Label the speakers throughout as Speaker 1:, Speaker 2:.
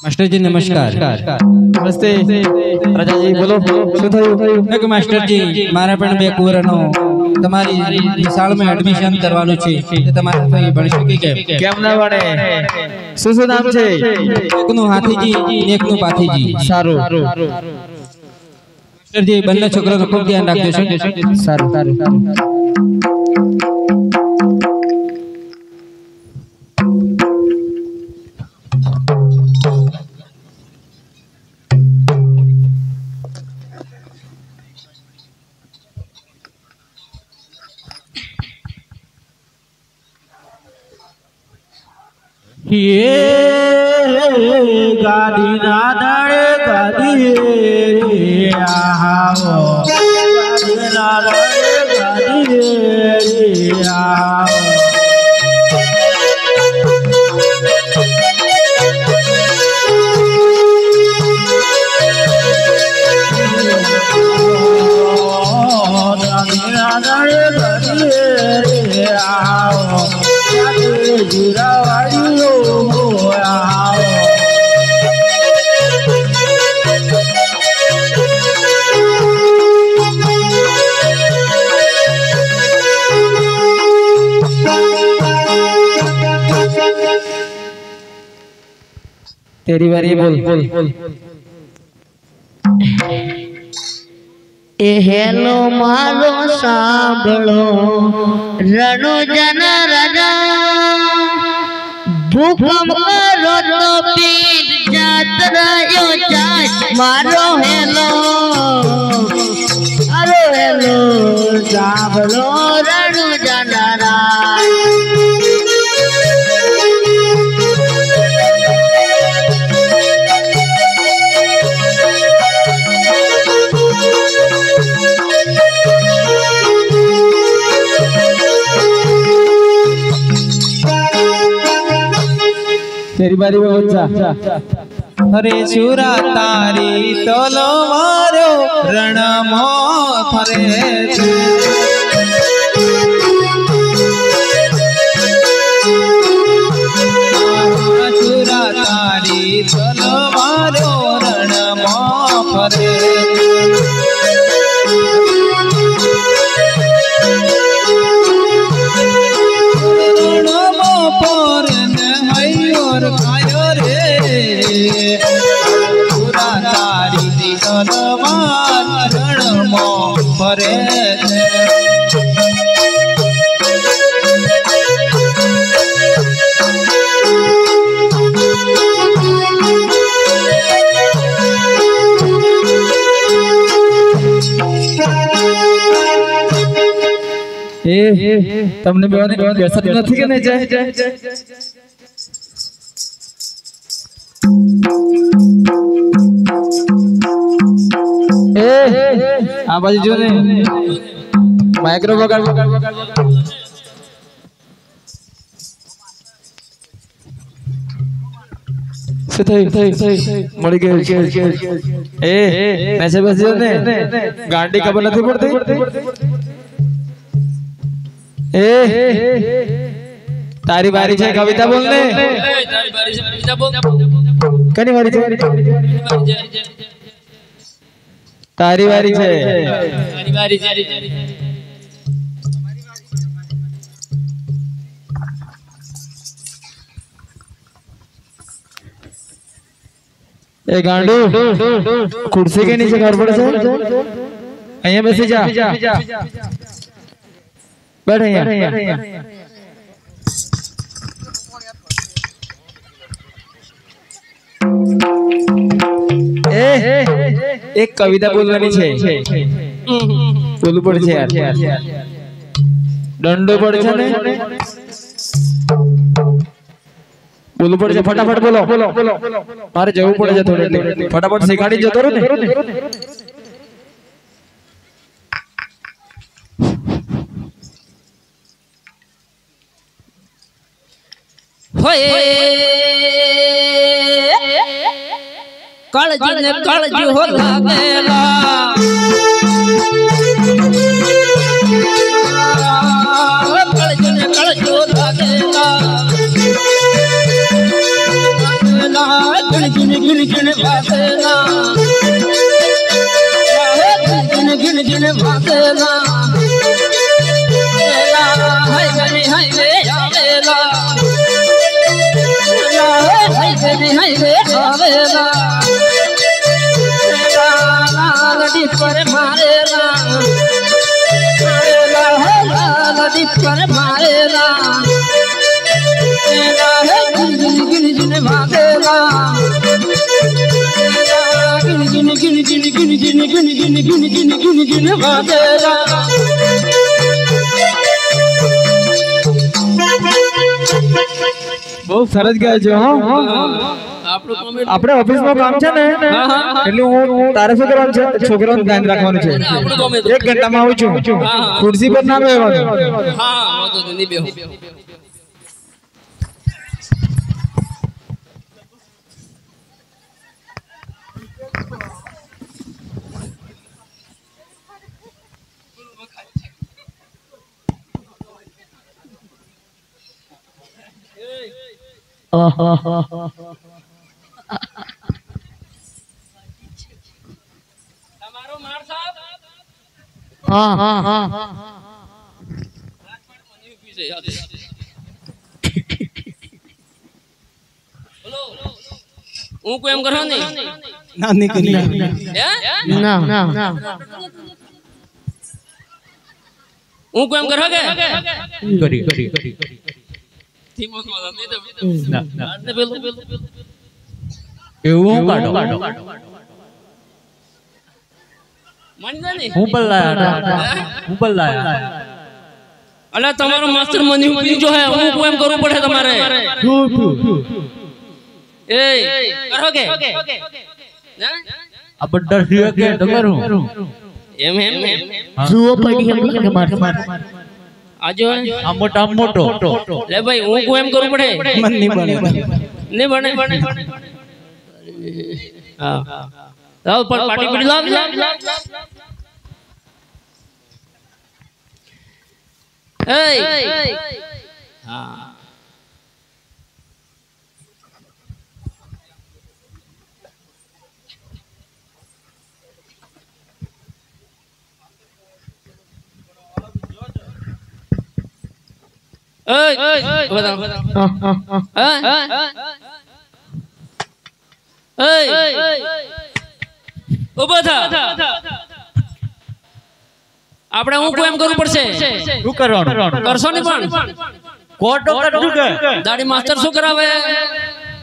Speaker 1: Master जी नमस्कार।
Speaker 2: नमस्ते राजा जी बोलो શું થયું
Speaker 1: એક માસ્ટર જી મારા પણ બે કુંવરનો તમારી શાળામાં એડમિશન કરવાનું છે તો તમારા ભાઈ ભણી શકે
Speaker 2: કેમ ના ભણે શું નામ છે
Speaker 1: એકનું હાથીજી અને એકનું પાથીજી
Speaker 2: સારું
Speaker 1: માસ્ટર જી બંને છોકરાઓનું ખૂબ ધ્યાન રાખજો
Speaker 2: સારું
Speaker 1: ये गाड़ी ना दाड़े गाड़ी आओ गाड़ी ना दाड़े गाड़ी आओ गाड़ी ना दाड़े गाड़ी आओ जीरा
Speaker 2: तेरी बारी बोल
Speaker 3: ए हेलो मारो सांभळो रणो जन राजा भूकंप करो तो पीर जात रहो जाय मारो हेलो सांभळो रणो जन राजा
Speaker 2: तेरी बारी बोल जा
Speaker 1: हरे सुरा तारी तोलो मारो रण मो फरे सुरा तारी तोलो मारो रण मो फरे कायो रे पूरा तारी तलवार रणमो फरे
Speaker 2: તમને બેવાને બેસત નથી કે નહીં જાય આ બાજુ જો ને માઇક્રો વગાડ શું થયું મળી ગયું મેસેજ બેસજો ને ગાંડી ખબર નથી પડતી તારી બારી છે કવિતા બોલ ને તારી બારી છે કવિતા બોલ કની વારી છે તારી વારી છે એ ગાંડુ ખુરશી કે નીચે ઘર પડે છે અહીંયા બેસી જા બેઠ અહીંયા एक कविता बोलवानी छे बोलવું પડશે યાર દંડો પડે છે ને બોલવું પડશે ફટાફટ બોલો મારે જવું પડે છે થોડે ફટાફટ શીખાડી જતો રહો ને
Speaker 1: होए काळजी ने काळजी हो लागेला काळजी ने काळजी हो लागेला गिणगिण गिणगिण वाजेला गिणगिण गिणगिण वाजेला हाय रे हाय रे आवेला हाय रे आवेला लड़ी पर मारेला लड़ी पर मारेला गिन गिन गिन भागेला गिन गिन गिन गिन गिन गिन गिन गिन गिन गिन गिन गिन भागेला
Speaker 2: बहुत सरस गाय जो આપણે ઓફિસ માં કામ છે ને એટલે હું તારે શું કરવાનું છે છોકરાઓનું ધ્યાન રાખવાનું છે 1 ઘંટામાં આવું છું ખુરશી પર ના બેસવાનું
Speaker 1: હા વાંધો નહીં બેહો તમારો માર સાહેબ
Speaker 3: હા હા હા
Speaker 1: બોલો હું કોઈ એમ કરો નહીં
Speaker 2: ના નીકળી
Speaker 3: ના ના
Speaker 1: હું કોઈ એમ કરો કે
Speaker 2: કરી એવું કાઢો
Speaker 1: અલા તમારો માસ્ટર મની પી જો હે હું કોઈ એમ કરવું પડે તમારે એ કરો કે
Speaker 2: આ બડ્ડા સિયા કે તો કરું
Speaker 1: એમ
Speaker 3: જુઓ પડી એમ કે માર
Speaker 1: આજો
Speaker 2: આ મોટો
Speaker 1: લે ભાઈ હું કોઈ એમ કરવું પડે
Speaker 2: મન નહીં બને
Speaker 1: નહીં બને હા લાવ પણ પાટી પડી લાવ એ હા બતાવો ઉભો થા આપણે હું કોઈ એમ કરવું પડશે
Speaker 2: શું કરવાનું
Speaker 1: કરશો ને પણ
Speaker 2: કોટો કરશું કે
Speaker 1: દાડી માસ્ટર શું કરાવે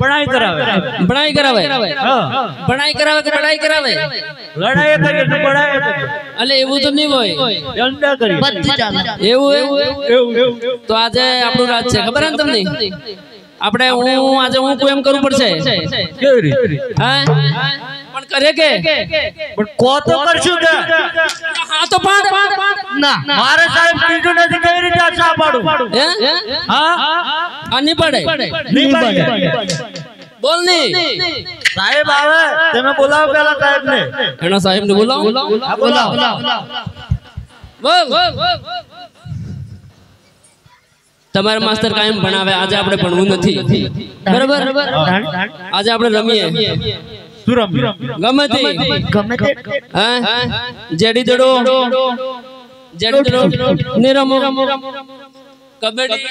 Speaker 2: બનાઈ કરાવે
Speaker 1: બનાઈ કરાવે
Speaker 2: હા
Speaker 1: બનાઈ કરાવે કે લડાઈ કરાવે
Speaker 2: લડાઈ કરીએ તો બનાઈ
Speaker 1: અલે એવું તો નહીં હોય
Speaker 2: દંડા કરી
Speaker 3: બધું ચાલે
Speaker 2: એવું
Speaker 1: તો આજે આપણું રાજ છે ખબર હે ને તમને આપણે આજે હું કોઈ એમ કરવું પડશે
Speaker 2: કેવી રીતે
Speaker 1: હા પણ કરે કે
Speaker 2: પણ કો તો કરશું કે
Speaker 1: હા તો પાડ
Speaker 3: ના
Speaker 2: મારે સાહેબ કીધું નથી કેવી રીતે આશા પાડું
Speaker 1: હે
Speaker 2: હા
Speaker 1: આ નહીં પડે
Speaker 2: નહીં પડે
Speaker 1: બોલ નહીં
Speaker 2: સાહેબ આવે તમે બોલાવો પેલા સાહેબ ને
Speaker 1: એના સાહેબ ને બોલાવો
Speaker 2: બોલાવો
Speaker 1: બોલ
Speaker 4: તમારા માસ્ટર કાયમ ભણાવે, આજે આપણે ભણવું નથી, બરાબર? આજે આપણે રમીએ ગમે તે હા જેડી દડો ને રમો, કબડ્ડી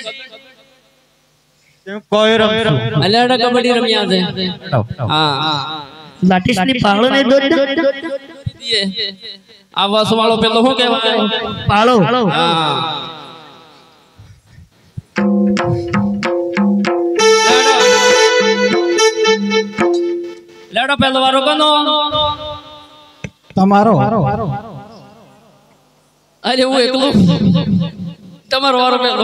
Speaker 4: અલ્યાડા કબડ્ડી રમ્યા છે. હા
Speaker 3: લાઠીસની પાળો ને દોડ
Speaker 4: આ વસ વાળો પેલો શું કહેવાય?
Speaker 3: પાળો.
Speaker 4: હા લેડો પેલો વારો કોનો?
Speaker 1: તમારો.
Speaker 4: અરે હું એકલો, તમારો વારો પેલો.